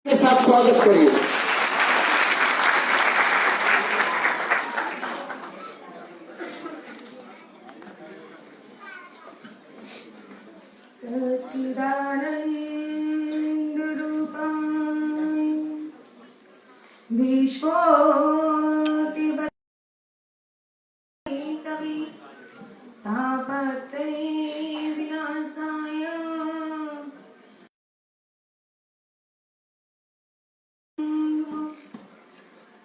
के साथ स्वागत करिए। सच्चिदानंद रूपाय विश्वोति कवि तापत्रय विनाशाय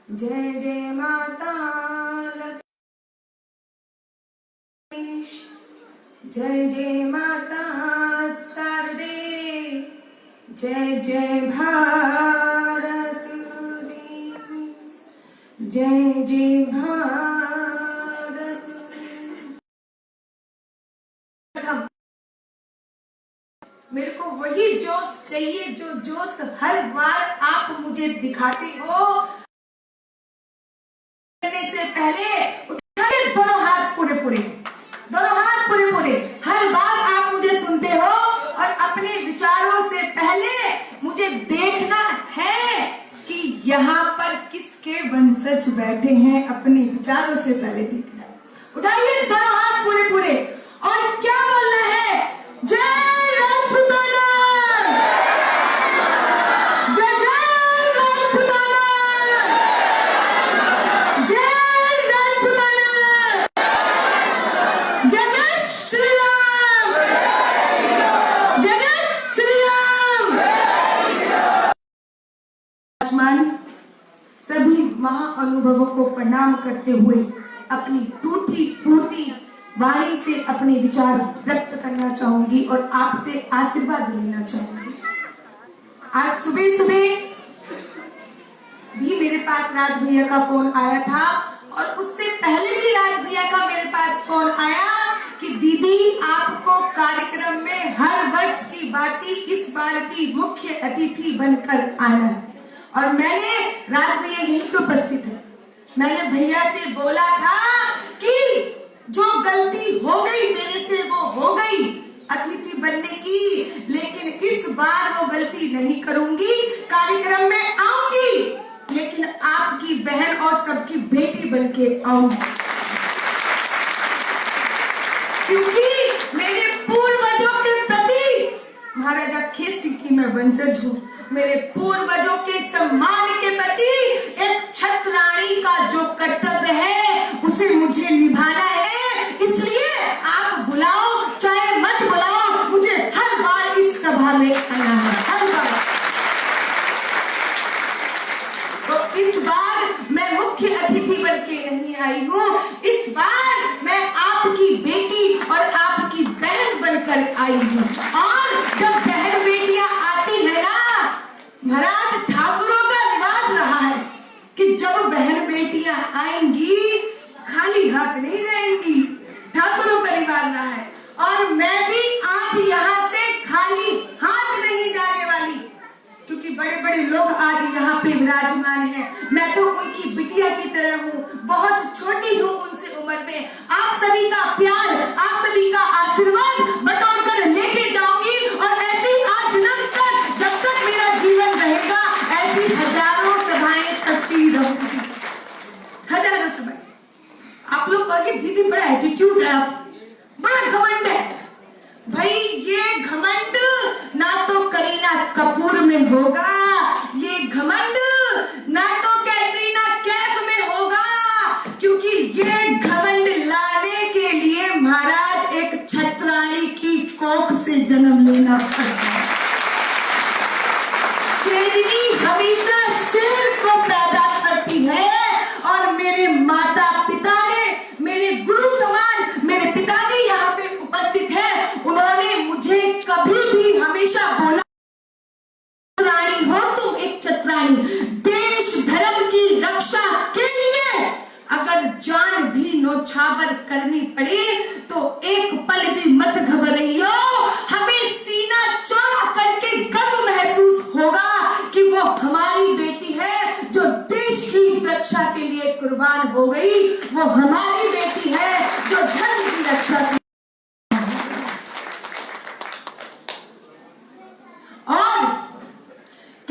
जय जय माता लक्ष्मी, जय जय माता शारदे, जय जय भारत देश, जय जय भारत। मेरे को वही जोश चाहिए जो जोश हर बार आप मुझे दिखाते हो। से पहले उठाइए दोनों हाथ पूरे पूरे, दोनों हाथ पूरे पूरे। हर बार आप मुझे सुनते हो और अपने विचारों से पहले मुझे देखना है कि यहाँ पर किसके वंशज बैठे हैं। अपने विचारों से पहले देखना है। उठाइए दोनों हाथ पूरे पूरे और क्या बोलना है? जय राजपूताना, जय जय राजपूताना, जय राजपूताना, जय जय श्री राम, जय जय श्री राम। आसमान सभी महाअनुभवों को प्रणाम करते हुए अपनी टूटी फूटी वाणी से अपने विचार व्यक्त करना चाहूंगी और आपसे आशीर्वाद लेना चाहूंगी। आज सुबह सुबह भी मेरे पास राज भैया का फोन आया था और उससे पहले भी राज भैया का मेरे पास फोन आया कि दीदी आपको कार्यक्रम में हर वर्ष की भांति इस बार की मुख्य अतिथि बनकर आना है। और मैंने राज भैया यहीं पे उपस्थित है, मैंने भैया से बोला था कि जो गलती हो गई मेरे से वो हो गई अतिथि बनने की, लेकिन इस बार वो गलती नहीं करूंगी। कार्यक्रम में आऊंगी लेकिन आपकी बहन और सबकी बेटी बनके आऊंगी, क्योंकि मेरे पूर्वजों के प्रति महाराजा खेसी की मैं वंशज हूँ। मेरे पूर्वजों के सम्मान के प्रति एक छत्राणी का जो कर्तव्य है उसे मुझे निभाना है। इसलिए आप बुलाओ चाहे मत बुलाओ, मुझे हर बार इस सभा में आना है, हर बार। तो इस बार मैं मुख्य अतिथि बनके नहीं आई हूँ, इस बार मैं आपकी बेटी और आपकी बहन बनकर आई हूँ। और जब बहन बेटियां आती है ना, महाराज ठाकुरों का रिवाज रहा है कि जब बहन बेटियां आएंगी खाली हाथ नहीं जाएंगी, ठाकुरों का रिवाज रहा है। और मैं भी आज यहाँ से खाली हाथ नहीं जाने वाली, क्योंकि बड़े बड़े लोग आज यहाँ पे विराजमान हैं। मैं तो उनकी बिटिया की तरह हूँ, बहुत छोटी हूँ उनसे उम्र में। आप सभी का प्यार, आप सभी का आशीर्वाद बटोर कर लेके जाऊंगी और ऐसी आज जन्म तक, जब तक मेरा जीवन रहेगा, ऐसी हजारों सभाएं करती रहूंगी, हजारों सभाएं। आप लोग कहोगे दीदी बड़ा एटीट्यूड है, आप बड़ा घमंड है। भाई ये घमंड ना तो करीना कपूर में होगा, ये घमंड ना तो कैटरीना कैफ में होगा, क्योंकि ये घमंड लाने के लिए महाराज एक छत्राणी की कोख से जन्म लेना पड़ता है। शेरनी हमेशा शेर को पैदा करती है और मेरे माता पिता ने, मेरे गुरु समान मेरे पिताजी यहाँ पे उपस्थित है, उन्होंने मुझे कभी भी हमेशा बोला छत्राणी हो तुम, एक छत्राणी। देश धर्म की रक्षा के लिए अगर जान भी नौछावर करनी पड़े तो एक पल भी मत घबराइयो। हमें सीना चौड़ा करके गर्व महसूस होगा कि वो हमारी बेटी है जो देश की रक्षा के लिए कुर्बान हो गई, वो हमारी बेटी है जो धर्म की रक्षा की। और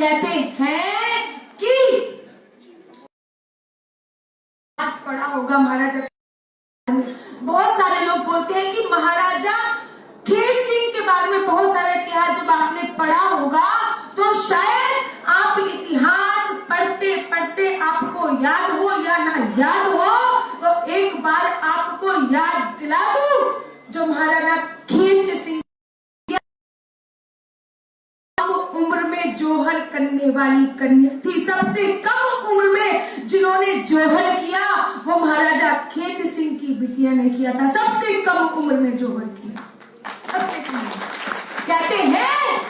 कहते हैं कि पढ़ा होगा महाराजा, बहुत सारे लोग बोलते हैं कि महाराजा खेत सिंह के बारे में बहुत सारे इतिहास जब आपने पढ़ा होगा तो शायद आप इतिहास पढ़ते पढ़ते आपको याद हो या ना याद हो, तो एक बार आपको याद दिला दूं, जो महाराजा खेत सिंह उम्र में जोहर करने वाली कन्या थी, सबसे कम उम्र में जिन्होंने जोहर किया वो महाराजा खेत सिंह की बिटिया ने किया था, सबसे कम उम्र में जोहर किया, सबसे कम। कहते हैं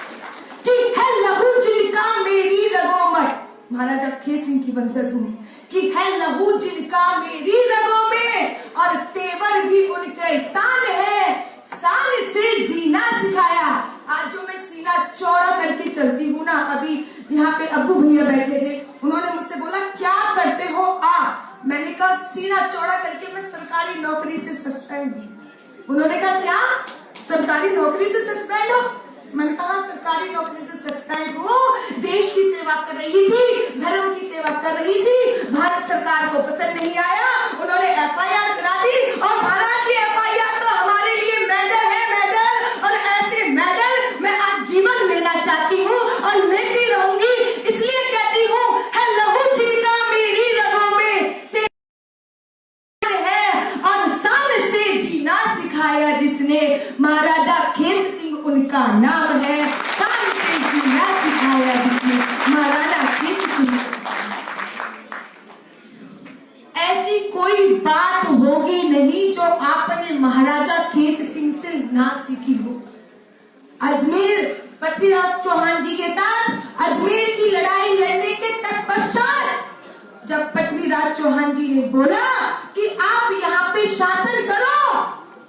कि है लहू जिनका मेरी रगों में, महाराजा खेत सिंह की वंशज हूं, कि है लहू जिनका मेरी रगों में और तेवर भी उनके शान है, शान से जीना सिखाया। आज जो मैं सीना चौड़ा करके चलती हूँ ना, अभी यहाँ पे अब्बू भैया बैठे थे, उन्होंने मुझसे बोला क्या करते हो आप, मैंने कहा सीना चौड़ा करके मैं सरकारी नौकरी से सस्पेंड हूँ। उन्होंने कहा क्या सरकारी नौकरी से सस्पेंड हो, मैंने कहा सरकारी नौकरी से सस्पेंड हूँ, देश की सेवा कर रही थी, धर्म की सेवा कर रही थी, भारत सरकार को पसंद नहीं आया, उन्होंने FIR करा दी और महाराज जी FIR तो हमारे लिए मेडल है, मेडल, और ऐसे मेडल मैं आज जीवन लेना चाहती हूँ और लेती रहूंगी, इसलिए कहती हूँ है लहू जिनका मेरी रगों में है और शान से जीना सिखाया जिसने, महाराजा खेत सिंह उनका नाम है, शान से जीना सिखाया जिसने, महाराजा खेत सिंह। ऐसी कोई बात होगी नहीं जो आपने महाराजा खेत सिंह से ना सीखी हो। अजमेर पृथ्वीराज चौहान जी के साथ अजमेर की लड़ाई लड़ने के तत्पश्चात जब पृथ्वीराज चौहान जी ने बोला कि आप यहाँ पे शासन करो,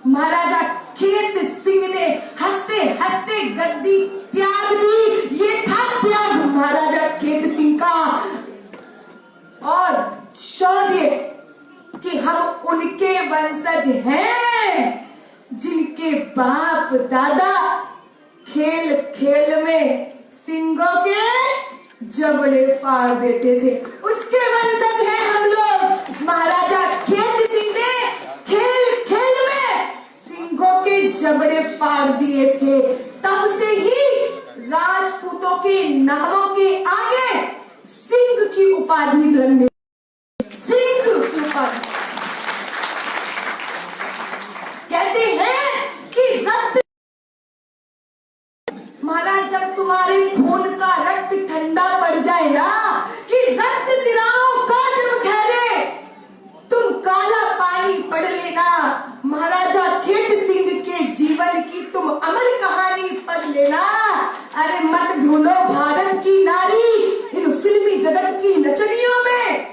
महाराजा खेत सिंह ने हंसते हंसते गद्दी त्याग दी। ये था त्याग महाराजा खेत सिंह का और शौर्य कि हम उनके वंशज हैं जिनके बाप दादा खेल खेल में सिंगों के जबड़े फाड़ देते थे, उसके वंशज हैं हम लोग। महाराजा खेत सिंह ने खेल खेल में सिंगों के जबड़े फाड़ दिए थे, तब से ही राजपूतों के नामों के आगे सिंह की उपाधि ग्रहण, सिंह की उपाधि। कहते हैं कि रक्त, महाराज जब तुम्हारे खून का रक्त ठंडा पड़ जाए ना, कि रक्त सिराओं का जब ठहरे तुम काला पानी पढ़ लेना, महाराजा खेत सिंह के जीवन की तुम अमर कहानी पढ़ लेना। अरे मत ढूंढो भारत की नारी इन फिल्मी जगत की नचनियों में,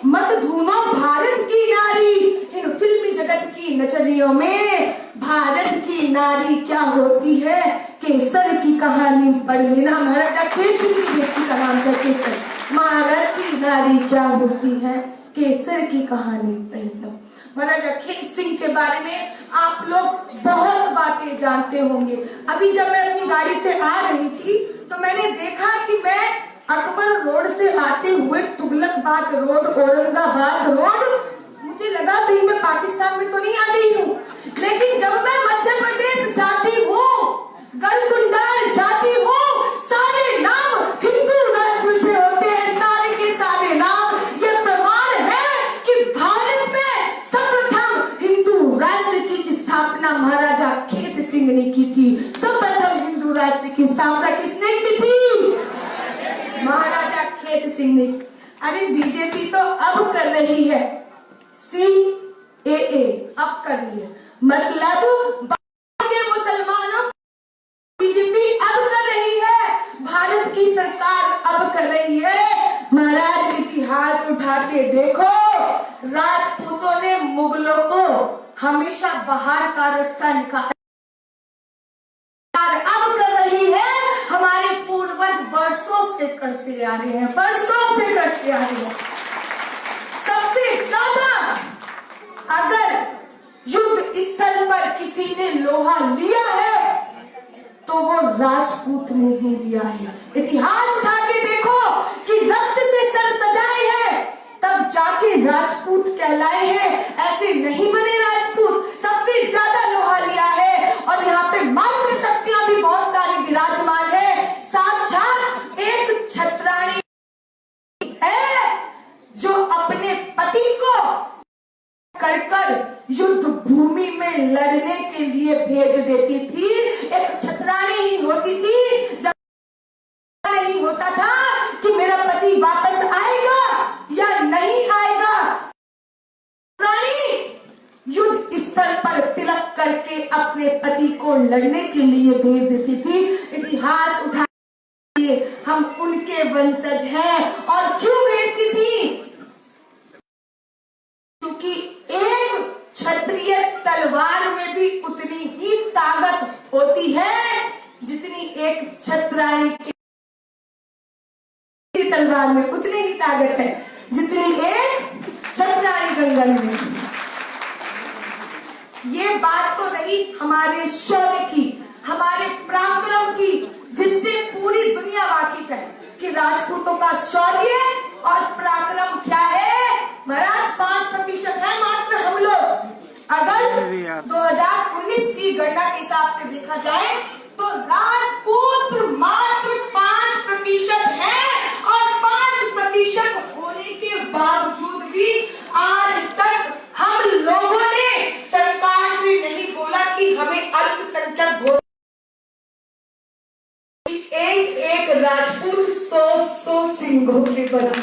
मत ढूंढो भारत की नारी इन फिल्मी जगत की नचनियों में, भारत की नारी क्या होती है केसर की कहानी पढ़ लेना। महाराजा खेत सिंह की बेटी का नाम है केसर, भारत की नारी क्या होती है केसर की कहानी पढ़ लो। महाराजा खेत सिंह के बारे में आप लोग बहुत बातें जानते होंगे। अभी जब मैं अपनी गाड़ी से आ रही थी तो मैंने देखा कि मैं अकबर रोड से आते हुए तुगलकबाग रोड, औरंगाबाद रोड, मुझे लगा कहीं मैं पाकिस्तान में तो नहीं आ गई हूँ, लेकिन जब मैं मध्य प्रदेश जाती हूँ, गलकुंडा जाती हूँ, सारे नाम हिंदू राष्ट्र से होते हैं, सारे के सारे नाम। ये प्रमाण है कि भारत में सर्वप्रथम हिंदू राष्ट्र की स्थापना महाराजा खेत सिंह ने की थी। सर्वप्रथम हिंदू राष्ट्र की स्थापना किसने की थी? महाराजा खेत सिंह ने। अरे बीजेपी तो अब कर रही है CAA, अब कर रही है, मतलब के मुसलमानों बीजेपी अब कर रही है, भारत की सरकार अब कर रही है। महाराज इतिहास उठा के देखो, राजपूतों ने मुगलों को हमेशा बाहर का रास्ता निकाला, अब कर रही है, हमारे पूर्वज वर्षों से करते आ रहे हैं, वर्षों से करते आ रहे हैं। सबसे ज्यादा अगर युद्ध स्थल पर किसी ने लोहा लिया है तो वो राजपूत ने ही लिया है। इतिहास उठा के देखो कि रक्त से सर सजाए हैं तब जाके राजपूत कहलाए हैं, ऐसे नहीं बने राजपूत। सबसे ज्यादा लोहा लिया है और यहाँ पे मात्र शक्तियां भी बहुत सारी विराजमान है। साक्षात एक छत्राणी है जो अपने पति को कर युद्ध भूमि में लड़ने के लिए भेज देती थी। एक छत्राणी ही होती थी, जब नहीं होता था कि मेरा पति वापस आएगा या नहीं आएगा, छत्राणी युद्ध स्थल पर तिलक करके अपने पति को लड़ने के लिए भेज देती थी। इतिहास उठा हम उनके वंशज हैं। और क्यों भेजती थी? क्योंकि एक क्षत्रिय तलवार में भी उतनी ही ताकत होती है जितनी एक छत्राणी की तलवार में उतनी ही ताकत है जितनी एक छत्राणी गंगा में। ये बात तो रही हमारे शौर्य की, हमारे पराक्रम की, जिससे पूरी दुनिया वाकिफ है कि राजपूतों का शौर्य और पराक्रम क्या है। महाराज 5% है मात्र हम लोग। अगर 2019 की गणना के हिसाब से देखा जाए तो राजपूत मात्र 5% है और 5% होने के बावजूद भी आज तक हम लोगों ने सरकार से नहीं बोला कि हमें अल्पसंख्यक एक राजपूत 100 सिंहों के बराबर,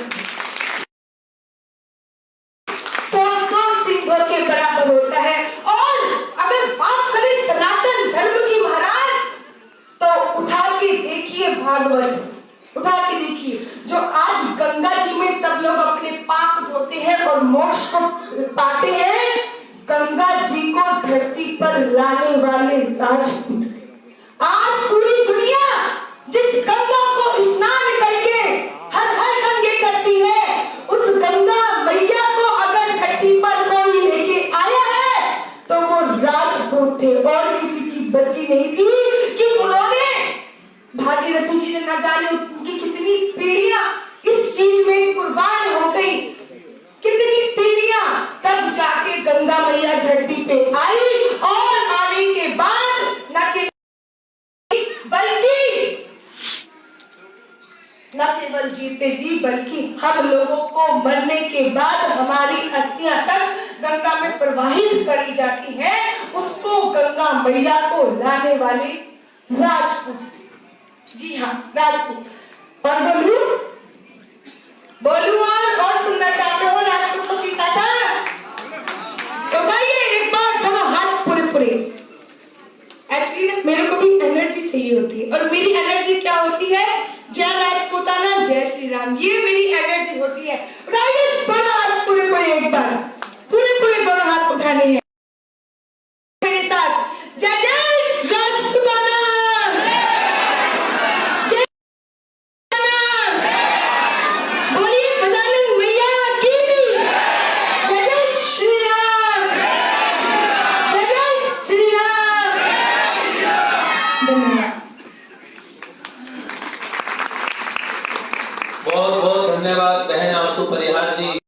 100 सिंहों के बराबर होता है। और अगर बात करें सनातन धर्म की महाराज, तो उठा के देखिए भागवत, उठा के देखिए जो आज गंगा जी में सब लोग अपने पाप धोते हैं और मोक्ष को पाते हैं, गंगा जी को धरती पर लाने वाले राजपूत। आज पूरी दुनिया जिस गंगा को स्नान करके हर हर गंगे करती है, उस गंगा मैया को अगर धरती पर कोई लेके आया है तो वो राजपूत थे। और किसी की बस की नहीं थी कि उन्होंने, भागीरथी जी ने न जाने उनकी कितनी पीढ़ियां इस चीज में कुर्बान हो गई, कितनी पीढ़ियां, तब जाके गंगा मैया धरती पे आई। और आने के बाद न केवल जीते जी बल्कि हम लोगों को मरने के बाद हमारी अस्थियां तक गंगा में प्रवाहित करी जाती हैं। उसको गंगा मैया को लाने वाले राजपूत, जी हाँ राजपूत। और बोलू और सुनना चाहते हो राजपूतों की कथा? तो भाई एक बार दोनों हाथ पूरे। एक्चुअली मेरे को भी एनर्जी चाहिए होती है और मेरी एनर्जी क्या होती है? जय राजपूताना, जय श्री राम, ये मेरी एनर्जी होती है। उठाइए दोनों हाथ पूरे एक बार, पूरे दोनों हाथ उठाने हैं मेरे साथ। जय जय राजपूताना, जय बोलिए गजानन मैया की, जय जय श्री राम, जय जय श्री राम। धन्यवाद। बहुत बहुत धन्यवाद बहन आशु परिहार जी।